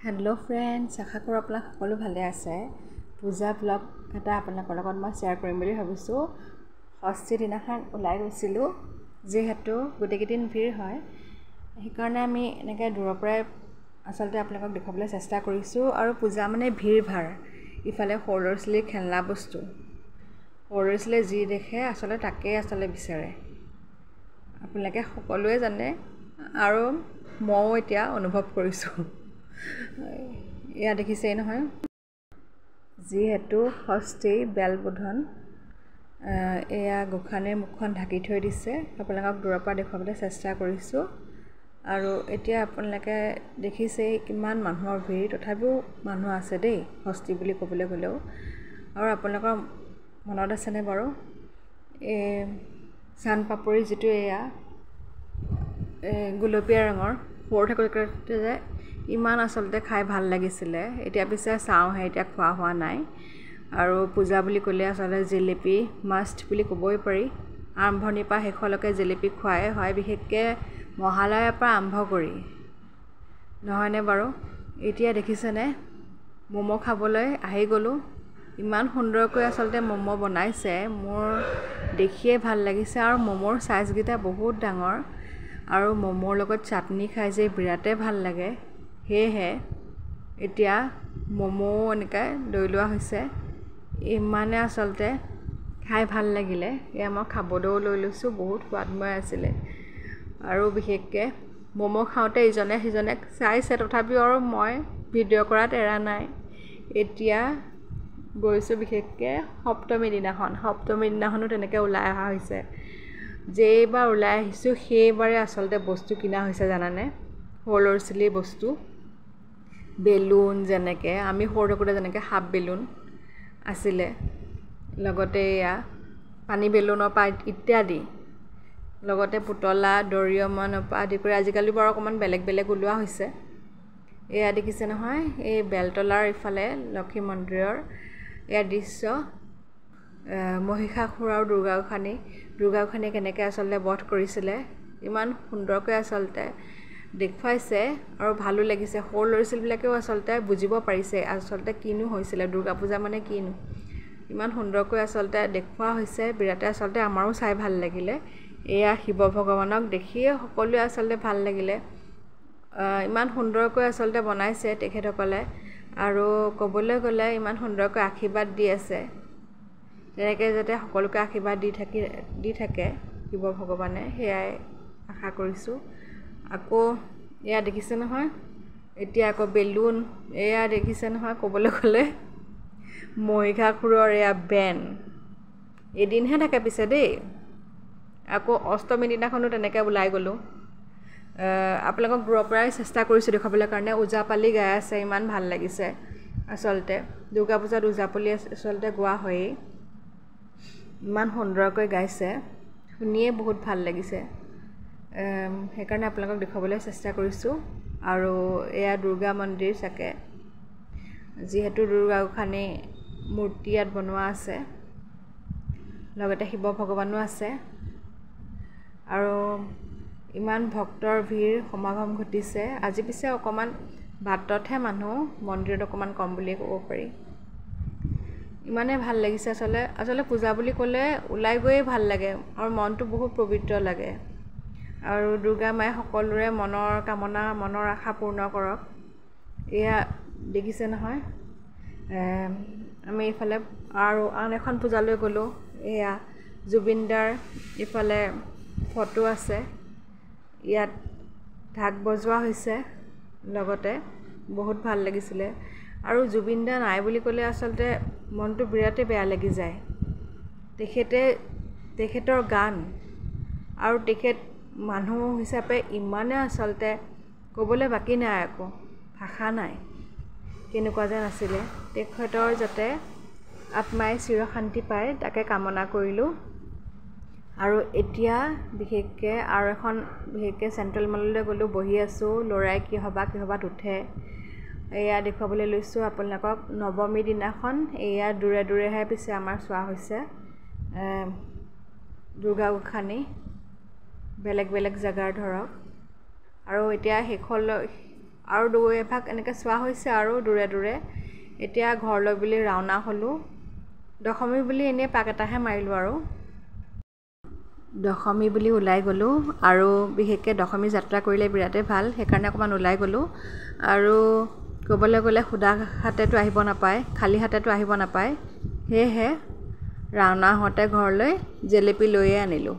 Hello' friends, আশা কৰোঁ আপোনালোক সকলো ভালে আছে। পূজা ব্লগ এটা আপোনালোকৰ লগত মই শ্বেয়াৰ কৰিম বুলি ভাবিছোঁ। ষষ্ঠীৰ দিনাখন ওলাই গৈছিলোঁ, যিহেতু গোটেইকেইদিন ভিৰ হয়, সেইকাৰণে আমি এনেকৈ দূৰৰ পৰাই আচলতে আপোনালোকক দেখুৱাবলৈ চেষ্টা কৰিছোঁ। আৰু পূজা মানে ভিৰ ভাৰ, ইফালে সৰু ল'ৰা ছোৱালীৰ খেলনা বস্তু, সৰু ল'ৰা ছোৱালীয়ে যি দেখে আচলতে তাকেই বিচাৰে। আপোনালোকে সকলোৱে জানে আৰু ময়ো এতিয়া অনুভৱ কৰিছোঁ। এয়া দেখিছেই নহয়, যিহেতু ষষ্ঠী বেলবোধন, এয়া গোঁসানীৰ মুখখন ঢাকি থৈ দিছে। আপোনালোকক দূৰৰ পৰা দেখুৱাবলৈ চেষ্টা কৰিছোঁ। আৰু এতিয়া আপোনালোকে দেখিছেই কিমান মানুহৰ ভিৰ, তথাপিও মানুহ আছে দেই ষষ্ঠী বুলি ক'বলৈ গ'লেও। আৰু আপোনালোকৰ মনত আছেনে বাৰু, এই চানপাপৰি যিটো এয়া গুলপীয়া ৰঙৰ, সৰু থাকোঁতে যে ইমান আচলতে খাই ভাল লাগিছিলে। এতিয়া পিছে চাওঁহে, এতিয়া খোৱা হোৱা নাই। আৰু পূজা বুলি ক'লে আচলতে জেলেপি মাষ্ট বুলি ক'বই পাৰি। আৰম্ভণিৰ পৰা শেষলৈকে জেলেপি খোৱাই হয়, বিশেষকৈ মহালয়াৰ পৰা আৰম্ভ কৰি, নহয়নে বাৰু? এতিয়া দেখিছেনে, ম'ম' খাবলৈ আহি গ'লোঁ। ইমান সুন্দৰকৈ আচলতে ম'ম' বনাইছে, মোৰ দেখিয়ে ভাল লাগিছে। আৰু ম'ম'ৰ চাইজকেইটা বহুত ডাঙৰ, আৰু ম'ম'ৰ লগত চাটনি খাই যে বিৰাটেই ভাল লাগে। সেয়েহে এতিয়া ম'ম'ও এনেকৈ লৈ লোৱা হৈছে। ইমানে আচলতে খাই ভাল লাগিলে, এয়া মই খাবলৈও লৈ লৈছোঁ, বহুত সোৱাদময় আছিলে। আৰু বিশেষকৈ ম'ম' খাওঁতে ইজনে সিজনক চাইছে, তথাপিও আৰু মই ভিডিঅ' কৰাত এৰা নাই। এতিয়া গৈছোঁ বিশেষকৈ সপ্তমী দিনাখনো তেনেকৈ ওলাই অহা হৈছে। যেইবাৰ ওলাই আহিছোঁ সেইবাৰে আচলতে বস্তু কিনা হৈছে, জানানে? সৰু ল'ৰা ছোৱালীৰ বস্তু, বেলুন, যেনেকৈ আমি সৰু থাকোঁতে যেনেকৈ হাফ বেলুন আছিলে, লগতে এয়া পানী বেলুনৰ পৰা ইত্যাদি, লগতে পুতলা ডৰিয়মনৰ পৰা আদি কৰি আজিকালি বাৰু অকণমান বেলেগ ওলোৱা হৈছে। এয়া দেখিছে নহয়, এই বেলতলাৰ ইফালে লক্ষী মন্দিৰৰ এয়া দৃশ্য। মহিষাসুৰ আৰু দুৰ্গা গোঁসানীয়ে কেনেকৈ আচলতে বধ কৰিছিলে, ইমান সুন্দৰকৈ আচলতে দেখুৱাইছে আৰু ভালো লাগিছে। সৰু ল'ৰা ছোৱালীবিলাকেও আচলতে বুজিব পাৰিছে আচলতে কিনো হৈছিলে, দুৰ্গা পূজা মানে কিনো। ইমান সুন্দৰকৈ আচলতে দেখুওৱা হৈছে, বিৰাটে আচলতে আমাৰো চাই ভাল লাগিলে। এয়া শিৱ ভগৱানক দেখিয়ে সকলোৱে আচলতে ভাল লাগিলে। ইমান সুন্দৰকৈ আচলতে বনাইছে তেখেতসকলে, আৰু ক'বলৈ গ'লে ইমান সুন্দৰকৈ আশীৰ্বাদ দি আছে। তেনেকৈ যাতে সকলোকে আশীৰ্বাদ দি থাকে শিৱ ভগৱানে, সেয়াই আশা কৰিছোঁ। আকৌ এয়া দেখিছে নহয়, এতিয়া আকৌ বেলুন, এয়া দেখিছে নহয়, ক'বলৈ গ'লে মহিষাসুৰৰ এয়া বেন এদিনহে থাকে পিছে দেই। আকৌ অষ্টমী দিনাখনো তেনেকৈ ওলাই গ'লোঁ। আপোনালোকক দূৰৰ পৰাই চেষ্টা কৰিছোঁ দেখুৱাবলৈ কাৰণে। ওজাপালি গাই আছে, ইমান ভাল লাগিছে। আচলতে দুৰ্গা পূজাত ওজাপালি আচলতে গোৱা হয়েই, ইমান সুন্দৰকৈ গাইছে, শুনিয়ে বহুত ভাল লাগিছে। সেইকাৰণে আপোনালোকক দেখুৱাবলৈ চেষ্টা কৰিছোঁ। আৰু এয়া দুৰ্গা মন্দিৰ চাগে, যিহেতু দুৰ্গা গোঁসানী মূৰ্তি ইয়াত বনোৱা আছে, লগতে শিৱ ভগৱানো আছে। আৰু ইমান ভক্তৰ ভিৰ সমাগম ঘটিছে। আজি পিছে অকণমান বাটতহে মানুহ, মন্দিৰত অকণমান কম বুলিয়ে ক'ব পাৰি। ইমানেই ভাল লাগিছে আচলতে পূজা বুলি ক'লে ওলাই গৈয়ে ভাল লাগে, আৰু মনটো বহুত পবিত্ৰ লাগে। আৰু দুৰ্গা মায়ে সকলোৰে মনৰ কামনা, মনৰ আশা পূৰ্ণ কৰক। এয়া দেখিছে নহয়, আমি ইফালে আৰু আন এখন পূজালৈ গ'লোঁ। এয়া জুবিন দাৰ ইফালে ফটো আছে, ইয়াত ঢাক বজোৱা হৈছে, লগতে বহুত ভাল লাগিছিলে। আৰু জুবিন দা নাই বুলি ক'লে আচলতে মনটো বিৰাটেই বেয়া লাগি যায়। তেখেতৰ গান আৰু তেখেত মানুহ হিচাপে ইমানে আচলতে ক'বলৈ বাকী নাই, আকৌ ভাষা নাই, কেনেকুৱা যেন আছিলে। তেখেতৰ যাতে আত্মাই চিৰশান্তি পায় তাকে কামনা কৰিলোঁ। আৰু এতিয়া বিশেষকৈ চেণ্ট্ৰেল মললৈ গ'লোঁ, বহি আছোঁ, ল'ৰাই কিহবাত উঠে। এয়া দেখুৱাবলৈ লৈছোঁ আপোনালোকক নৱমী দিনাখন। এয়া দূৰেহে পিছে আমাৰ চোৱা হৈছে দুৰ্গা গোঁসানী, বেলেগ জেগাৰ ধৰক। আৰু এতিয়া আৰু দুই এভাগ এনেকৈ চোৱা হৈছে আৰু দূৰে দূৰে। এতিয়া ঘৰলৈ বুলি ৰাওনা হ'লোঁ। দশমী বুলি এনেই পাক এটাহে মাৰিলোঁ আৰু। দশমী বুলি ওলাই গ'লোঁ আৰু বিশেষকৈ দশমী যাত্ৰা কৰিলে বিৰাটেই ভাল, সেইকাৰণে অকণমান ওলাই গ'লোঁ। আৰু ক'বলৈ গ'লে সুদা হাতেতো আহিব নাপায়, খালী হাতেতো আহিব নাপায়, সেয়েহে ৰাওনা হওঁতে ঘৰলৈ জেলেপী লৈয়ে আনিলোঁ।